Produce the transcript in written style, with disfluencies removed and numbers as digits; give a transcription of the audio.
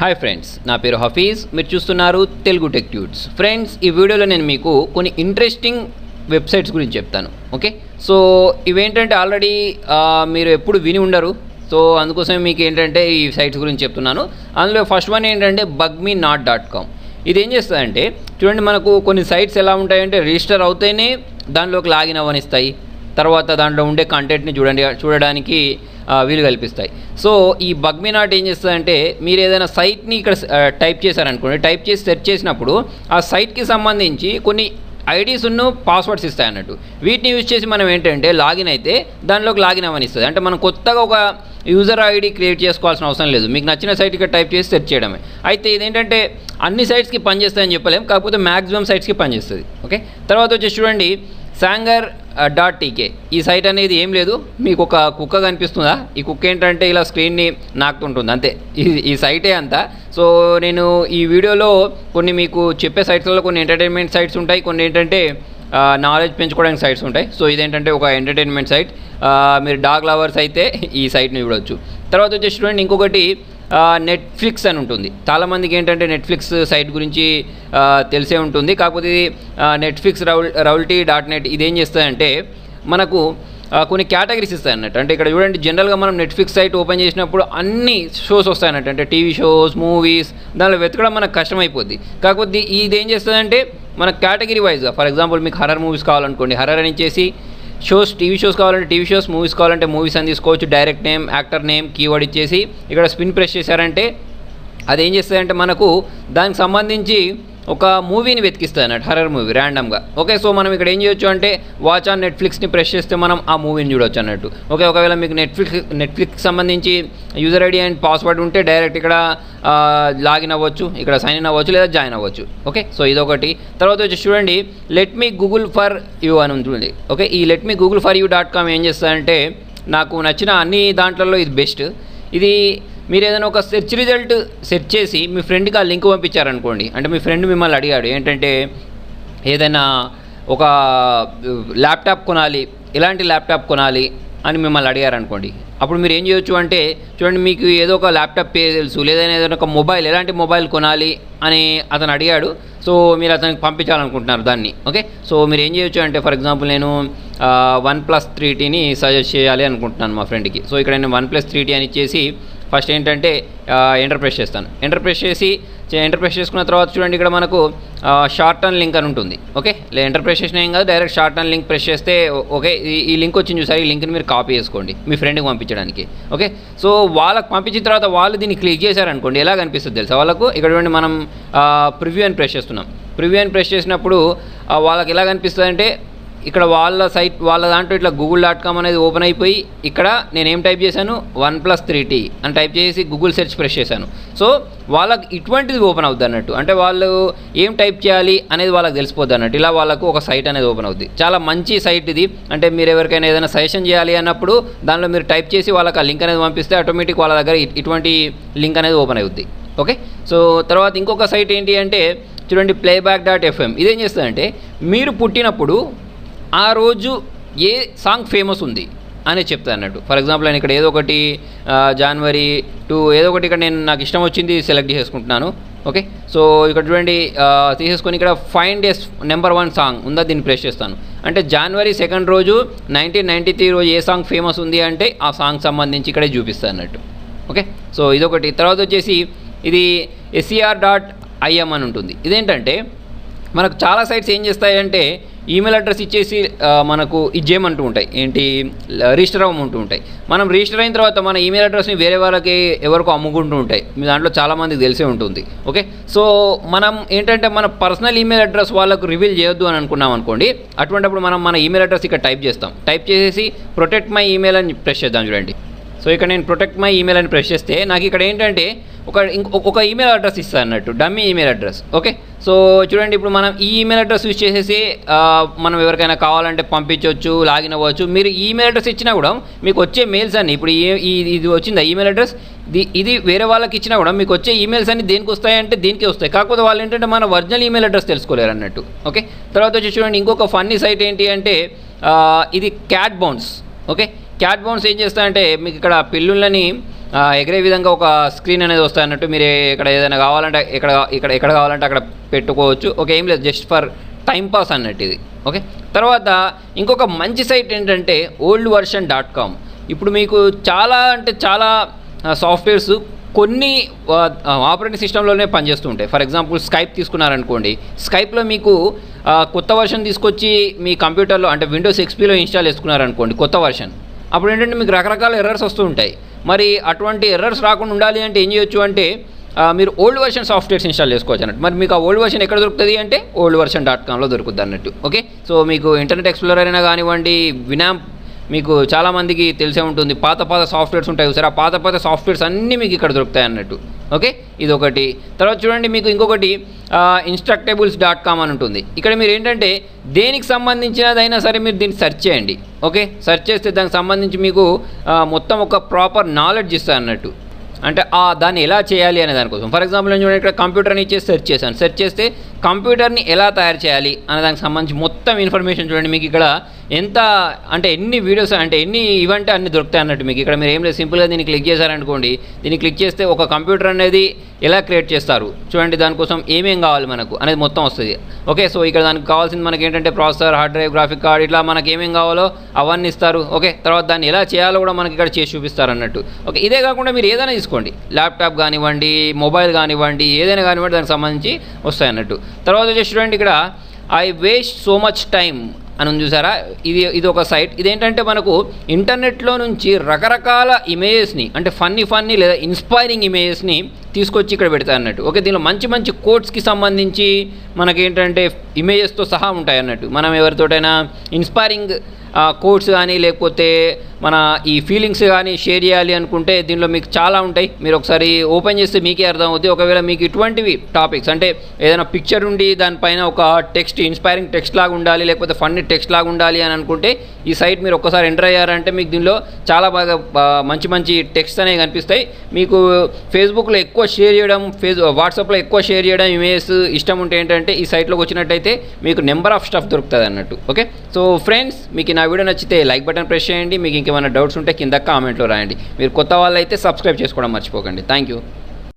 Hi friends, నా పేరు హఫీజ్. మీరు చూస్తున్నారు తెలుగు టెక్ ట్యూట్స్. ఫ్రెండ్స్, ఈ వీడియోలో నేను మీకు కొన్ని ఇంట్రెస్టింగ్ వెబ్సైట్స్ గురించి చెప్తాను. ఓకే, సో ఇవేంటంటే ఆల్రెడీ మీరు ఎప్పుడు విని ఉండరు. సో అందుకోసమే మీకు ఏంటంటే ఈ సైట్స్ గురించి చెప్తున్నాను. అందులో ఫస్ట్ వన్ ఏంటంటే bugmenoట్.com. ఇది ఏం చేస్తుందంటే చూడండి, మనకు కొన్ని సైట్స్ ఎలా ఉంటాయంటే రిజిస్టర్ అవుతేనే దాంట్లోకి లాగిన్ అవ్వనిస్తాయి, తర్వాత దాంట్లో ఉండే కంటెంట్ని చూడడానికి వీలు కల్పిస్తాయి. సో ఈ bugmenoట్ ఏం చేస్తుందంటే మీరు ఏదైనా సైట్ని ఇక్కడ టైప్ చేశారనుకోండి, టైప్ చేసి సెర్చ్ చేసినప్పుడు ఆ సైట్కి సంబంధించి కొన్ని ఐడీస్ పాస్వర్డ్స్ ఇస్తాయి అన్నట్టు. వీటిని యూజ్ చేసి మనం ఏంటంటే లాగిన్ అయితే దానిలోకి లాగిన్ అవ్వనిస్తుంది. అంటే మనం కొత్తగా ఒక యూజర్ ఐడి క్రియేట్ చేసుకోవాల్సిన అవసరం లేదు. మీకు నచ్చిన సైట్ ఇక్కడ టైప్ చేసి సెర్చ్ చేయడమే. అయితే ఇదేంటంటే అన్ని సైట్స్కి పనిచేస్తాయని చెప్పలేం, కాకపోతే మ్యాక్సిమం సైట్స్కి పనిచేస్తుంది. ఓకే, తర్వాత వచ్చేసి చూడండి sanger.tk. ఈ సైట్ అనేది ఏం లేదు, మీకు ఒక కుక్క కనిపిస్తుందా? ఈ కుక్క ఏంటంటే ఇలా స్క్రీన్ని నాకుతుంటుంది అంతే. ఈ సైటే అంతా. సో నేను ఈ వీడియోలో కొన్ని మీకు చెప్పే సైట్స్లో కొన్ని ఎంటర్టైన్మెంట్ సైట్స్ ఉంటాయి, కొన్ని ఏంటంటే నాలెడ్జ్ పెంచుకోవడానికి సైట్స్ ఉంటాయి. సో ఇదేంటంటే ఒక ఎంటర్టైన్మెంట్ సైట్. మీరు డాగ్ లవర్స్ అయితే ఈ సైట్ని చూడవచ్చు. తర్వాత వచ్చేసి చూడండి ఇంకొకటి నెట్ఫ్లిక్స్ అని ఉంటుంది. చాలామందికి ఏంటంటే నెట్ఫ్లిక్స్ సైట్ గురించి తెలిసే ఉంటుంది, కాకపోతే ఇది నెట్ఫ్లిక్స్ రౌల్టీ.net. ఇదేం చేస్తుందంటే మనకు కొన్ని కేటగిరీస్ ఇస్తాయి అన్నట్టు. అంటే ఇక్కడ చూడండి, జనరల్గా మనం నెట్ఫ్లిక్స్ సైట్ ఓపెన్ చేసినప్పుడు అన్ని షోస్ వస్తాయి అన్నట్టు. అంటే టీవీ షోస్, మూవీస్, దానిలో వెతకడం మనకు కష్టమైపోద్ది. కాకపోతే ఇది ఏం చేస్తుందంటే మన కేటగిరీ వైజ్గా, ఫర్ ఎగ్జాంపుల్ మీకు హర్రర్ మూవీస్ కావాలనుకోండి, హర్రర్ అని ఇచ్చేసి షోస్, టీవీ షోస్ కావాలంటే టీవీ షోస్, మూవీస్ కావాలంటే మూవీస్ అని తీసుకోవచ్చు. Direct name, actor name, keyword ఇచ్చేసి ఇక్కడ స్పిన్ ప్రెస్ చేశారంటే అది ఏం చేస్తుందంటే మనకు దానికి సంబంధించి ఒక మూవీని వెతికిస్తుంది అన్నట్టు, హర్రర్ మూవీ ర్యాండమ్గా. ఓకే, సో మనం ఇక్కడ ఏం చేయొచ్చు అంటే వాచ్ ఆన్ నెట్ఫ్లిక్స్ని ప్రెస్ చేస్తే మనం ఆ మూవీని చూడవచ్చు అన్నట్టు. ఓకే, ఒకవేళ మీకు నెట్ఫ్లిక్స్ సంబంధించి యూజర్ ఐడి అండ్ పాస్వర్డ్ ఉంటే డైరెక్ట్ ఇక్కడ లాగిన్ అవ్వచ్చు, ఇక్కడ సైన్ ఇన్ అవ్వచ్చు, లేదా జాయిన్ అవ్వచ్చు. ఓకే, సో ఇదొకటి. తర్వాత వచ్చి చూడండి let me Google for you అని ఉంటుంది. ఓకే, ఈ లెట్ మీ గూగుల్ ఫర్ యూ.com ఏం చేస్తుందంటే నాకు నచ్చిన అన్ని దాంట్లలో ఇది బెస్ట్. ఇది మీరు ఏదైనా ఒక సెర్చ్ రిజల్ట్ సెర్చ్ చేసి మీ ఫ్రెండ్కి ఆ లింక్ పంపించారనుకోండి, అంటే మీ ఫ్రెండ్ మిమ్మల్ని అడిగాడు ఏంటంటే ఏదైనా ఒక ల్యాప్టాప్ కొనాలి, ఎలాంటి ల్యాప్టాప్ కొనాలి అని మిమ్మల్ని అడిగారనుకోండి, అప్పుడు మీరు ఏం చేయొచ్చు అంటే చూడండి, మీకు ఏదో ఒక ల్యాప్టాప్ పేరు తెలుసు, లేదా ఏదైనా ఒక మొబైల్, ఎలాంటి మొబైల్ కొనాలి అని అతను అడిగాడు. సో మీరు అతనికి పంపించాలనుకుంటున్నారు దాన్ని. ఓకే, సో మీరు ఏం చేయొచ్చు అంటే ఫర్ ఎగ్జాంపుల్ నేను OnePlus 3Tని సజెస్ట్ చేయాలి అనుకుంటున్నాను మా ఫ్రెండ్కి. సో ఇక్కడ నేను OnePlus 3T అని ఇచ్చేసి ఫస్ట్ ఏంటంటే ఎంటర్ ప్రెస్ చేస్తాను. ఎంటర్ ప్రెస్ చేసుకున్న తర్వాత చూడండి ఇక్కడ మనకు షార్ట్ టర్న్ లింక్ అని ఉంటుంది. ఓకే, ఎంటర్ ప్రెస్ చేసిన ఏం కాదు, direct short turn link press చేస్తే ఓకే ఈ లింక్ వచ్చింది చూసారు, ఈ లింక్ని మీరు కాపీ చేసుకోండి మీ ఫ్రెండ్కి పంపించడానికి. ఓకే, సో వాళ్ళకి పంపించిన తర్వాత వాళ్ళు దీన్ని క్లిక్ చేశారనుకోండి, ఎలా కనిపిస్తుంది తెలుసా వాళ్ళకు? ఇక్కడ చూడండి మనం ప్రివ్యూ అని ప్రెస్ చేస్తున్నాం. ప్రివ్యూ అని ప్రెస్ చేసినప్పుడు వాళ్ళకి ఎలా కనిపిస్తుంది అంటే ఇక్కడ వాళ్ళ సైట్, వాళ్ళ దాంట్లో ఇట్లా google.com అనేది ఓపెన్ అయిపోయి ఇక్కడ నేనేం టైప్ చేశాను, OnePlus 3T అని టైప్ చేసి గూగుల్ సెర్చ్ ప్రెస్ చేశాను. సో వాళ్ళకి ఇటువంటిది ఓపెన్ అవుద్ది అన్నట్టు. అంటే వాళ్ళు ఏం టైప్ చేయాలి అనేది వాళ్ళకి తెలిసిపోద్ది అన్నట్టు. ఇలా వాళ్ళకు ఒక సైట్ అనేది ఓపెన్ అవుద్ది. చాలా మంచి సైట్ ఇది. అంటే మీరు ఎవరికైనా ఏదైనా సజెషన్ చేయాలి అన్నప్పుడు దానిలో మీరు టైప్ చేసి వాళ్ళకి ఆ లింక్ అనేది పంపిస్తే ఆటోమేటిక్ వాళ్ళ దగ్గర ఇటువంటి లింక్ అనేది ఓపెన్ అవుద్ది. ఓకే, సో తర్వాత ఇంకొక సైట్ ఏంటి అంటే చూడండి playback.fm. ఇదేం చేస్తుందంటే మీరు పుట్టినప్పుడు ఆ రోజు ఏ సాంగ్ ఫేమస్ ఉంది అని చెప్తా అన్నట్టు. ఫర్ ఎగ్జాంపుల్ నేను ఇక్కడ ఏదో ఒకటి January 2 ఏదో ఒకటి ఇక్కడ నాకు ఇష్టం వచ్చింది సెలెక్ట్ చేసుకుంటున్నాను. ఓకే, సో ఇక్కడ చూడండి తీసేసుకొని ఇక్కడ ఫైండ్ నెంబర్ 1 సాంగ్ ఉందా, దీన్ని ప్రెస్ చేస్తాను. అంటే January 2 రోజు 1993 రోజు ఏ సాంగ్ ఫేమస్ ఉంది అంటే ఆ సాంగ్ సంబంధించి ఇక్కడే చూపిస్తాను అన్నట్టు. ఓకే, సో ఇదొకటి. తర్వాత వచ్చేసి ఇది ser.im అని ఉంటుంది. ఇదేంటంటే మనకు చాలా సైట్స్ ఏం చేస్తాయంటే ఈమెయిల్ అడ్రస్ ఇచ్చేసి మనకు ఇచ్చేయమంటూ ఉంటాయి, ఏంటి రిజిస్టర్ అవ్వమంటూ ఉంటాయి. మనం రిజిస్టర్ అయిన తర్వాత మన ఈమెయిల్ అడ్రస్ని వేరే వాళ్ళకి ఎవరికో అమ్ముకుంటూ ఉంటాయి. మీ దాంట్లో చాలామందికి తెలిసే ఉంటుంది. ఓకే, సో మనం ఏంటంటే మన పర్సనల్ ఈమెయిల్ అడ్రస్ వాళ్ళకు రివీల్ చేయొద్దు అని అనుకున్నాం అనుకోండి, అటువంటిప్పుడు మనం మన ఈమెయిల్ అడ్రస్ ఇక్కడ టైప్ చేస్తాం. టైప్ చేసేసి ప్రొటెక్ట్ మై ఈమెయిల్ అని ప్రెస్ చేద్దాం. చూడండి, సో ఇక్కడ నేను ప్రొటెక్ట్ మై ఈమెయిల్ అని ప్రెస్ చేస్తే నాకు ఇక్కడ ఏంటంటే ఒక ఈమెయిల్ అడ్రస్ ఇస్తాను అన్నట్టు, dummy email address. Okay, so చూడండి ఇప్పుడు మనం ఈ ఈమెయిల్ అడ్రస్ యూజ్ చేసేసి మనం ఎవరికైనా కావాలంటే పంపించవచ్చు, లాగిన్ అవ్వచ్చు. మీరు ఈమెయిల్ అడ్రస్ ఇచ్చినా కూడా మీకు వచ్చే మెయిల్స్ అన్ని ఇప్పుడు ఇది వచ్చిందా ఈమెయిల్ అడ్రస్, ఇది వేరే వాళ్ళకి ఇచ్చినా కూడా మీకు వచ్చే ఈమెయిల్స్ అన్ని దేనికి వస్తాయంటే దీనికే వస్తాయి. కాకపోతే వాళ్ళు ఏంటంటే మన ఒరిజినల్ ఈమెయిల్ అడ్రస్ తెలుసుకోలేరు అన్నట్టు. ఓకే, తర్వాత వచ్చి చూడండి ఇంకొక ఫన్నీ సైట్ ఏంటి అంటే ఇది cat bounce. Okay, cat bounce ఏం చేస్తాయంటే మీకు ఇక్కడ పిల్లులని ఎగిరే విధంగా ఒక స్క్రీన్ అనేది వస్తాయి అన్నట్టు. మీరు ఇక్కడ ఏదైనా కావాలంటే ఎక్కడ కావాలంటే అక్కడ పెట్టుకోవచ్చు. ఓకే, ఏం లేదు, జస్ట్ ఫర్ టైం పాస్ అన్నట్టు ఇది. ఓకే, తర్వాత ఇంకొక మంచి సైట్ ఏంటంటే oldversion.com. ఇప్పుడు మీకు చాలా సాఫ్ట్వేర్స్ కొన్ని ఆపరేటింగ్ సిస్టంలోనే పనిచేస్తూ ఉంటాయి. ఫర్ ఎగ్జాంపుల్ స్కైప్ తీసుకున్నారనుకోండి, స్కైప్లో మీకు కొత్త వర్షన్ తీసుకొచ్చి మీ కంప్యూటర్లో అంటే విండోస్ XPలో ఇన్స్టాల్ చేసుకున్నారనుకోండి కొత్త వర్షన్, అప్పుడు ఏంటంటే మీకు రకరకాల ఎర్రర్స్ వస్తూ ఉంటాయి. మరి అటువంటి ఎర్రర్స్ రాకుండా ఉండాలి అంటే ఏం చేయొచ్చు అంటే మీరు ఓల్డ్ వర్షన్ సాఫ్ట్వేర్స్ ఇన్స్టాల్ చేసుకోవచ్చు అన్నట్టు. మరి మీకు ఆ ఓల్డ్ వర్షన్ ఎక్కడ దొరుకుతుంది అంటే oldversion.comలో దొరుకుతుంది అన్నట్టు. ఓకే, సో మీకు ఇంటర్నెట్ ఎక్స్ప్లోరర్ అయినా కానివ్వండి, వినాంప్ మీకు చాలామందికి తెలిసే ఉంటుంది, పాత సాఫ్ట్వేర్స్ ఉంటాయి సార్, ఆ పాత సాఫ్ట్వేర్స్ అన్నీ మీకు ఇక్కడ దొరుకుతాయి అన్నట్టు. ఓకే, ఇది ఒకటి. తర్వాత చూడండి, మీకు ఇంకొకటి instructables.com అని ఉంటుంది. ఇక్కడ మీరు ఏంటంటే దేనికి సంబంధించినదైనా సరే మీరు దీన్ని సెర్చ్ చేయండి. ఓకే, సెర్చ్ చేస్తే దానికి సంబంధించి మీకు మొత్తం ఒక ప్రాపర్ నాలెడ్జ్ ఇస్తుంది అన్నట్టు. అంటే దాన్ని ఎలా చేయాలి అనే దానికోసం. ఫర్ ఎగ్జాంపుల్ నేను చూడండి, ఇక్కడ కంప్యూటర్ని ఇచ్చేసి సెర్చ్ చేశాను. సెర్చ్ చేస్తే కంప్యూటర్ని ఎలా తయారు చేయాలి అనే దానికి సంబంధించి మొత్తం ఇన్ఫర్మేషన్ చూడండి. మీకు ఇక్కడ ఎంత అంటే ఎన్ని వీడియోస్ అంటే ఎన్ని ఇవంటే అన్ని దొరుకుతాయి అన్నట్టు. మీకు ఇక్కడ మీరు ఏం లేదు, సింపుల్గా దీన్ని క్లిక్ చేశారనుకోండి, దీన్ని క్లిక్ చేస్తే ఒక కంప్యూటర్ అనేది ఎలా క్రియేట్ చేస్తారు చూడండి, దానికోసం ఏమేం కావాలి మనకు అనేది మొత్తం వస్తుంది. ఓకే, సో ఇక్కడ దానికి కావాల్సింది మనకి ఏంటంటే processor, hard drive, graphic card, ఇట్లా మనకి ఏమేం కావాలో అవన్నీ ఇస్తారు. ఓకే, తర్వాత దాన్ని ఎలా చేయాలో కూడా మనకి ఇక్కడ చేసి చూపిస్తారు అన్నట్టు. ఓకే, ఇదే కాకుండా మీరు ఏదైనా తీసుకోండి, ల్యాప్టాప్ కానివ్వండి, మొబైల్ కానివ్వండి, ఏదైనా కానివ్వండి, దానికి సంబంధించి వస్తాయి అన్నట్టు. తర్వాత వచ్చేసి చూడండి, ఇక్కడ I waste so much time అని ఉంది చూసారా, ఇది ఒక సైట్. ఇదేంటంటే మనకు ఇంటర్నెట్లో నుంచి రకరకాల ఇమేజెస్ని అంటే ఫన్నీ లేదా ఇన్స్పైరింగ్ ఇమేజెస్ని తీసుకొచ్చి ఇక్కడ పెడతాయి అన్నట్టు. ఓకే, దీనిలో మంచి కోట్స్కి సంబంధించి మనకేంటంటే ఇమేజెస్తో సహా ఉంటాయి అన్నట్టు. మనం ఎవరితోటైనా ఇన్స్పైరింగ్ కోట్స్ కానీ లేకపోతే మన ఈ ఫీలింగ్స్ కానీ షేర్ చేయాలి అనుకుంటే దీనిలో మీకు చాలా ఉంటాయి. మీరు ఒకసారి ఓపెన్ చేస్తే మీకే అర్థమవుతుంది. ఒకవేళ మీకు ఇటువంటివి టాపిక్స్ అంటే ఏదైనా పిక్చర్ ఉండి దానిపైన ఒక టెక్స్ట్, ఇన్స్పైరింగ్ టెక్స్ట్ లాగా ఉండాలి లేకపోతే ఫన్నీ టెక్స్ట్ లాగా ఉండాలి అని అనుకుంటే ఈ సైట్ మీరు ఒక్కసారి ఎంటర్ అయ్యారంటే మీకు దీనిలో చాలా బాగా మంచి టెక్స్ట్ అనేవి కనిపిస్తాయి. మీకు ఫేస్బుక్లో ఎక్కువ షేర్ చేయడం, వాట్సాప్లో ఎక్కువ షేర్ చేయడం ఇమేజెస్ ఇష్టం ఉంటే ఏంటంటే ఈ సైట్లోకి వచ్చినట్టయితే మీకు నెంబర్ ఆఫ్ స్టఫ్ దొరుకుతుంది అన్నట్టు. ఓకే, సో ఫ్రెండ్స్, మీకు నా వీడియో నచ్చితే లైక్ బటన్ ప్రెస్ చేయండి. మీకు ఇంకేమైనా డౌట్స్ ఉంటే కింద కామెంట్లో రాయండి. మీరు కొత్త వాళ్ళు అయితే సబ్స్క్రైబ్ చేసుకోవడం మర్చిపోకండి. Thank you.